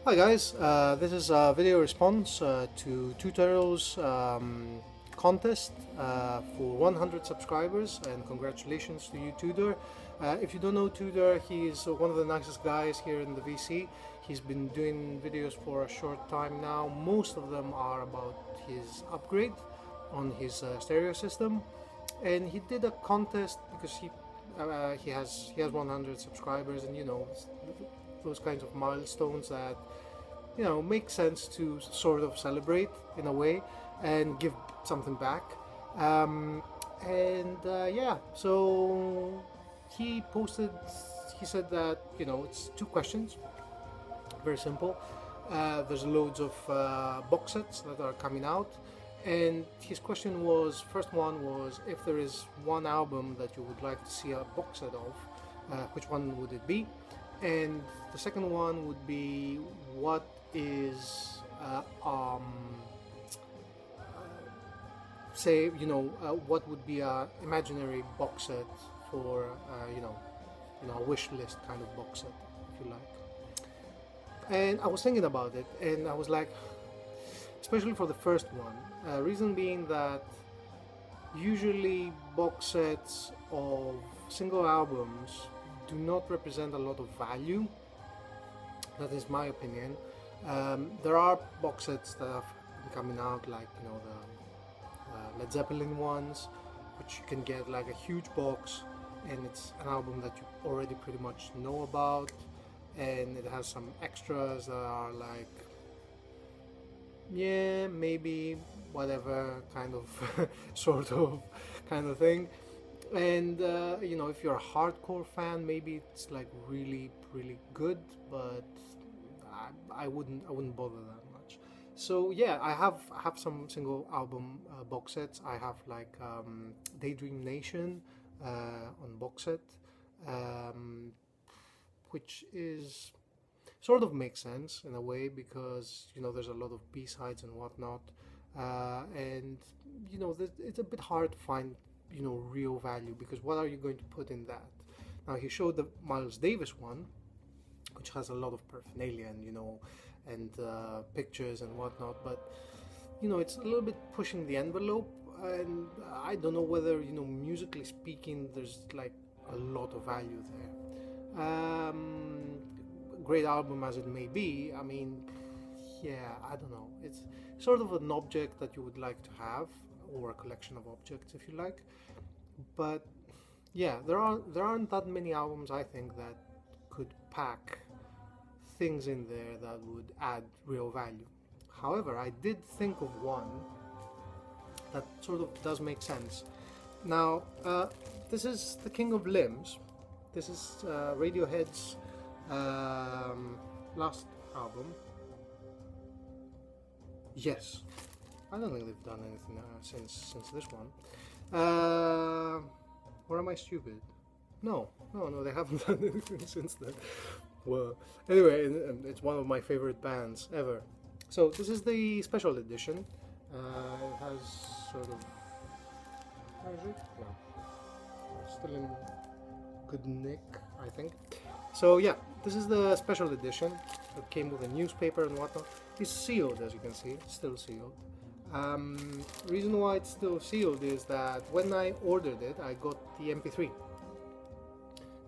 Hi guys, this is a video response to Tuturtle's contest for 100 subscribers, and congratulations to you, Tudor. If you don't know Tudor, he's one of the nicest guys here in the VC. He's been doing videos for a short time now. Most of them are about his upgrade on his stereo system, and he did a contest because he has 100 subscribers, and those kinds of milestones that make sense to sort of celebrate in a way and give something back. Yeah, so he posted, he said that it's two questions, very simple. There's loads of box sets that are coming out, and his question was, first one was, if there is one album that you would like to see a box set of, which one would it be? And the second one would be, what is what would be a imaginary box set for a wish list kind of box set, if you like. And I was thinking about it, and I was like, especially for the first one, reason being that usually box sets of single albums do not represent a lot of value. That is my opinion. There are box sets that have been coming out, like the Led Zeppelin ones, which you can get like a huge box, and it's an album that you already pretty much know about, and it has some extras that are like, yeah, maybe, whatever, kind of sort of kind of thing. And if you're a hardcore fan, maybe it's like really good, but I wouldn't bother that much. So yeah, I have some single album box sets. I have like Daydream Nation on box set, which is sort of makes sense in a way, because there's a lot of B-sides and whatnot, and it's a bit hard to find real value, because what are you going to put in that? Now, he showed the Miles Davis one, which has a lot of paraphernalia and pictures and whatnot, but it's a little bit pushing the envelope, and I don't know whether musically speaking there's like a lot of value there. Great album as it may be, I mean, yeah, I don't know, it's sort of an object that you would like to have, or a collection of objects if you like. But yeah, there aren't that many albums, I think, that could pack things in there that would add real value. However, I did think of one that sort of does make sense. Now, this is the King of Limbs. This is Radiohead's last album. Yes, I don't think they've done anything since this one. Or am I stupid? No, they haven't done anything since then. Well, anyway, it's one of my favorite bands ever. So this is the special edition. It has sort of, where is it? No, still in good nick, I think. So yeah, this is the special edition. It came with a newspaper and whatnot. It's sealed, as you can see, still sealed. Reason why it's still sealed is that when I ordered it, I got the MP3.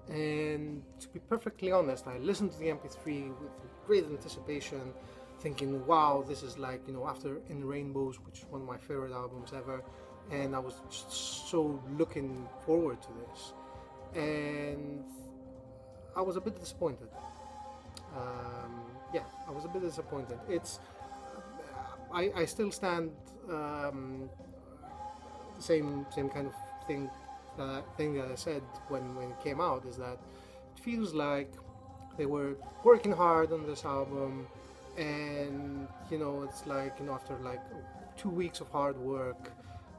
And to be perfectly honest, I listened to the MP3 with great anticipation, thinking, wow, this is like, after In Rainbows, which is one of my favorite albums ever, and I was just so looking forward to this. And I was a bit disappointed. Yeah, I was a bit disappointed. I still stand the same kind of thing that I said when it came out, is that it feels like they were working hard on this album, and it's like after like 2 weeks of hard work,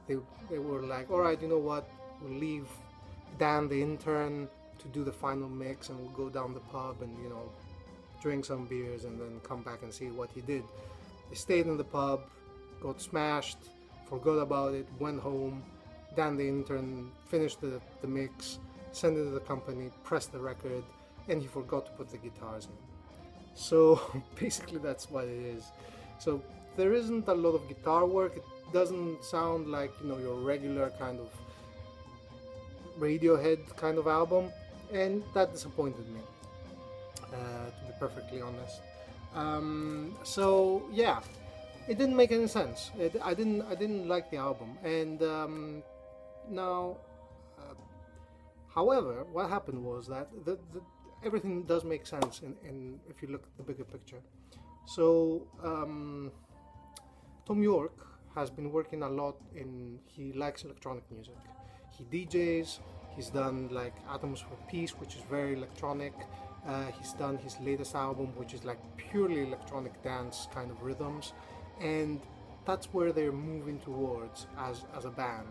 they were like, all right, you know what, we'll leave Dan the intern to do the final mix, and we'll go down the pub and drink some beers and then come back and see what he did. They stayed in the pub, got smashed, forgot about it, went home. Dan the intern finished the mix, sent it to the company, pressed the record, and he forgot to put the guitars in. So basically that's what it is. So there isn't a lot of guitar work. It doesn't sound like, you know, your regular kind of Radiohead kind of album, and that disappointed me, to be perfectly honest. So yeah, it didn't make any sense. I didn't like the album, and now, uh, however, what happened was that everything does make sense in if you look at the bigger picture. So Tom York has been working a lot in. He likes electronic music. He DJs. He's done like Atoms for Peace, which is very electronic. He's done his latest album, which is like purely electronic dance kind of rhythms, and that's where they're moving towards as a band.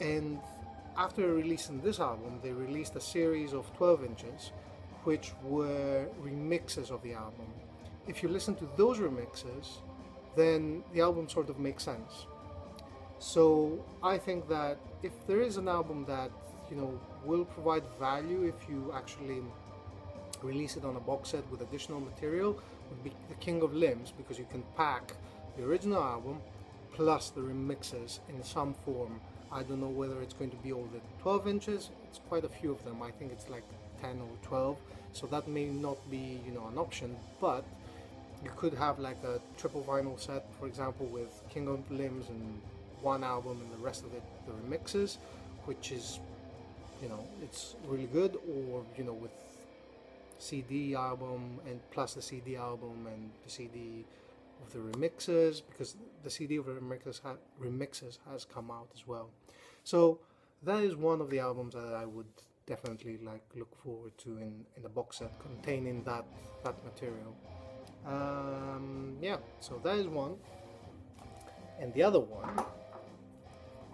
And after releasing this album, they released a series of 12 inches, which were remixes of the album. If you listen to those remixes, then the album sort of makes sense. So I think that if there is an album that, you know, will provide value if you actually release it on a box set with additional material, would be The King of Limbs, because you can pack the original album plus the remixes in some form. I don't know whether it's going to be all the 12 inches. It's quite a few of them. I think it's like 10 or 12. So that may not be, you know, an option, but you could have like a triple vinyl set, for example, with King of Limbs and one album and the rest of it the remixes, which is, you know, it's really good. Or, you know, with CD album and plus the CD album and the CD of the remixes, because the CD of the remixes has come out as well. So that is one of the albums that I would definitely like look forward to in the box set containing that material. Yeah, so that is one. And the other one,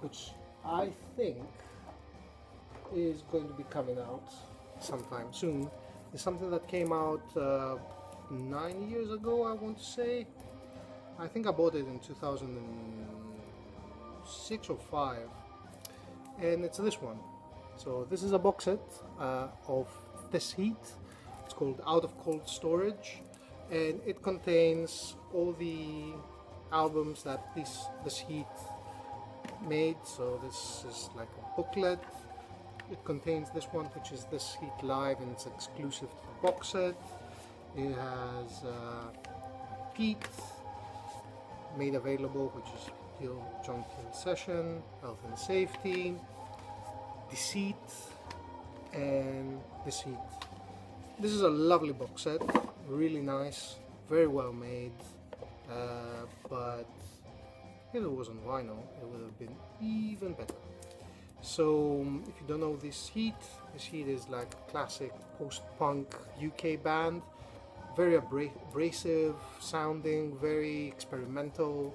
which I think is going to be coming out sometime soon, is something that came out 9 years ago, I want to say. I think I bought it in 2006 or 5, and it's this one. So this is a box set of This Heat. It's called Out of Cold Storage, and it contains all the albums that this Heat made. So this is like a booklet. It contains this one, which is This Heat Live, and it's exclusive to the box set. It has Pete made available, which is John Peel Session, Health and Safety, Deceit, and This Heat. This is a lovely box set, really nice, very well made, but if it was on vinyl, it would have been even better. So if you don't know This Heat is like a classic post-punk UK band, very abrasive sounding, very experimental,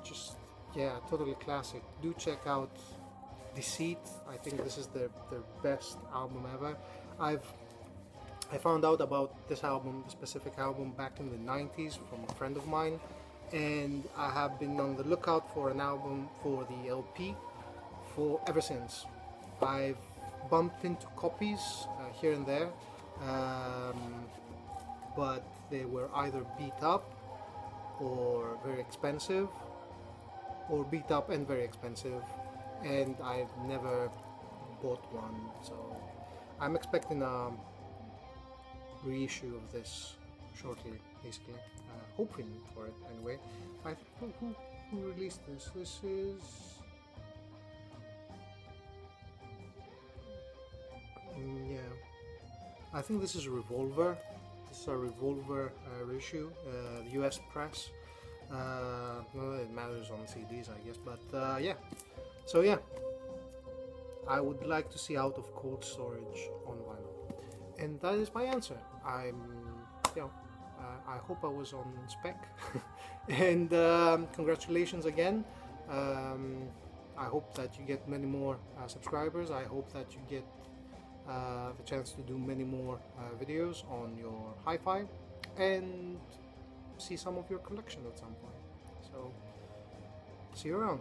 just, yeah, totally classic. Do check out Deceit. I think this is their best album ever. I found out about this album, the specific album, back in the 90s from a friend of mine, and I have been on the lookout for an album for the LP for ever since. I've bumped into copies here and there, but they were either beat up or very expensive, or beat up and very expensive, and I've never bought one. So I'm expecting a reissue of this shortly, basically, hoping for it anyway. I think who released this? This is yeah, I think this is Revolver. This is a Revolver reissue, US press. Well, it matters on CDs, I guess, but yeah. So yeah, I would like to see Out of Cold Storage on vinyl, and that is my answer. I hope I was on spec, and congratulations again. I hope that you get many more subscribers. I hope that you get the chance to do many more videos on your hi-fi and see some of your collection at some point. So see you around.